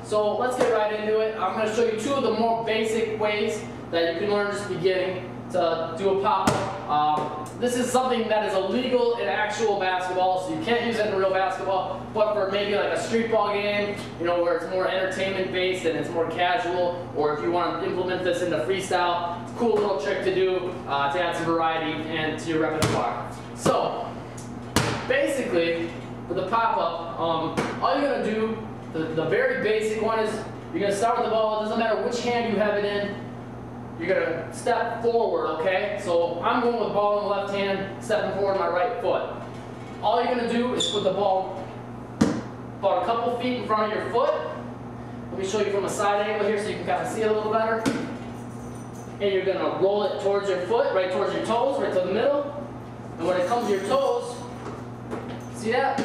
So let's get right into it. I'm going to show you two of the more basic ways that you can learn just beginning to do a pop-up. This is something that is illegal in actual basketball, so you can't use it in real basketball, but for maybe like a street ball game, you know, where it's more entertainment based and it's more casual, or if you want to implement this into freestyle, it's a cool little trick to do to add some variety and to your repertoire. So basically, for the pop-up, all you're going to do, the very basic one is, you're going to start with the ball. It doesn't matter which hand you have it in. You're going to step forward, okay? So I'm going with the ball in the left hand, stepping forward my right foot. All you're going to do is put the ball about a couple feet in front of your foot. Let me show you from a side angle here so you can kind of see it a little better. And you're going to roll it towards your foot, right towards your toes, right to the middle. And when it comes to your toes, see that?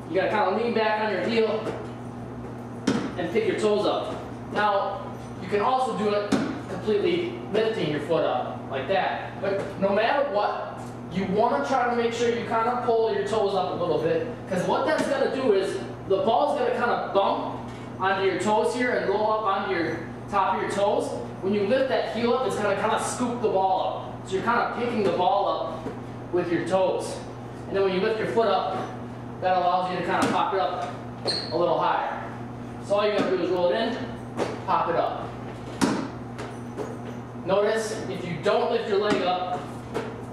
You got to kind of lean back on your heel and pick your toes up. Now, you can also do it completely lifting your foot up like that. But no matter what, you want to try to make sure you kind of pull your toes up a little bit, because what that's going to do is the ball's going to kind of bump onto your toes here and roll up onto your top of your toes. When you lift that heel up, it's going to kind of scoop the ball up. So you're kind of picking the ball up with your toes. And then when you lift your foot up, that allows you to kind of pop it up a little higher. So all you got to do is roll it in, pop it up. Notice, if you don't lift your leg up,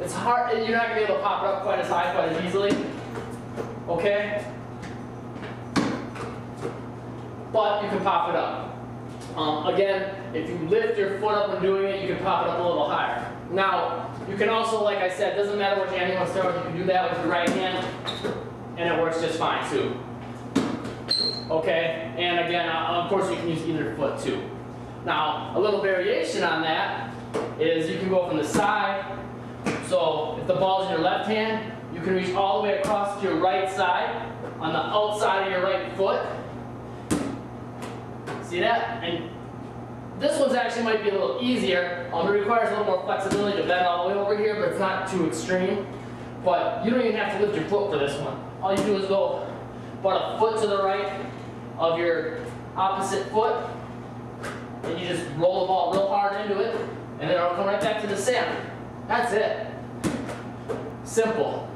it's hard, you're not going to be able to pop it up quite as high, quite as easily. Okay? But you can pop it up. Again, if you lift your foot up when doing it, you can pop it up a little higher. Now, you can also, like I said, doesn't matter which hand you want to start with, you can do that with your right hand, and it works just fine too. Okay? And again, of course, you can use either foot too. Now, a little variation on that is you can go from the side. So if the ball's in your left hand, you can reach all the way across to your right side on the outside of your right foot. See that? And this one's actually might be a little easier. It requires a little more flexibility to bend all the way over here, but it's not too extreme. But you don't even have to lift your foot for this one. All you do is go about a foot to the right of your opposite foot, and you just roll the ball real hard into it, and then it'll come right back to the center. That's it. Simple.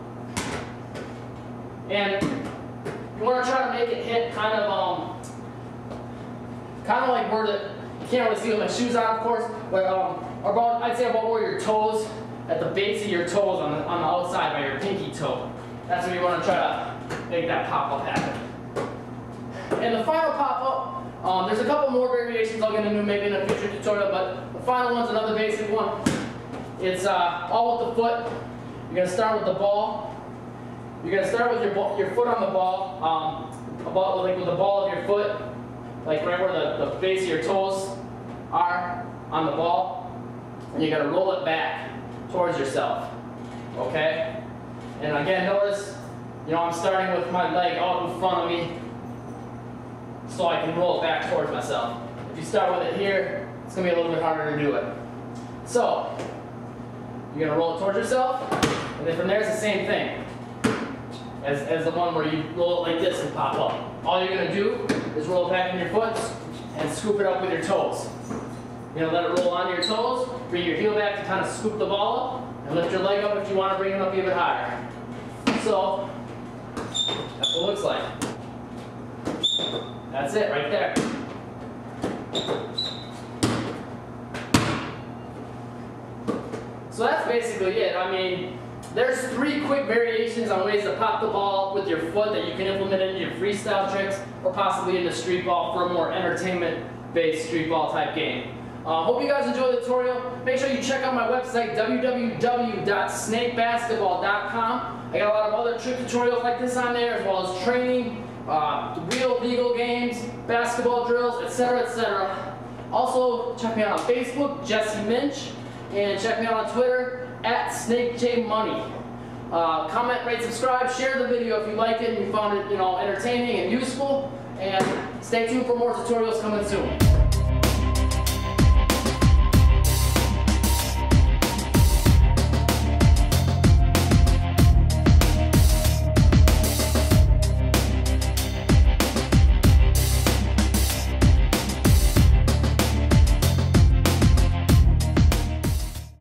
And you want to try to make it hit kind of like where you can't really see with my shoes on, of course, but I'd say about where your toes, at the base of your toes on the outside by your pinky toe. That's where you want to try to make that pop-up happen. And the final pop-up, there's a couple more variations I'll get into maybe in a future tutorial, but the final one's another basic one. It's all with the foot. You're going to start with the ball. You're going to start with your foot on the ball, like with the ball of your foot, like right where the base of your toes are on the ball. And you're going to roll it back towards yourself. Okay? And again, notice, you know, I'm starting with my leg out in front of me, so I can roll it back towards myself. If you start with it here, it's going to be a little bit harder to do it. So, you're going to roll it towards yourself, and then from there it's the same thing as the one where you roll it like this and pop up. All you're going to do is roll it back in your foot and scoop it up with your toes. You're going to let it roll onto your toes, bring your heel back to kind of scoop the ball up, and lift your leg up if you want to bring it up even higher. So, that's what it looks like. That's it right there. So that's basically it. I mean, there's 3 quick variations on ways to pop the ball up with your foot that you can implement into your freestyle tricks or possibly into street ball for a more entertainment-based street ball type game. Hope you guys enjoyed the tutorial. Make sure you check out my website, www.snakebasketball.com. I got a lot of other trick tutorials like this on there, as well as training, real legal games, basketball drills, etc., etc. Also, check me out on Facebook, Jesse Minch, and check me out on Twitter, @SnakeJMoney. Comment, rate, subscribe, share the video if you liked it and you found it, entertaining and useful. And stay tuned for more tutorials coming soon.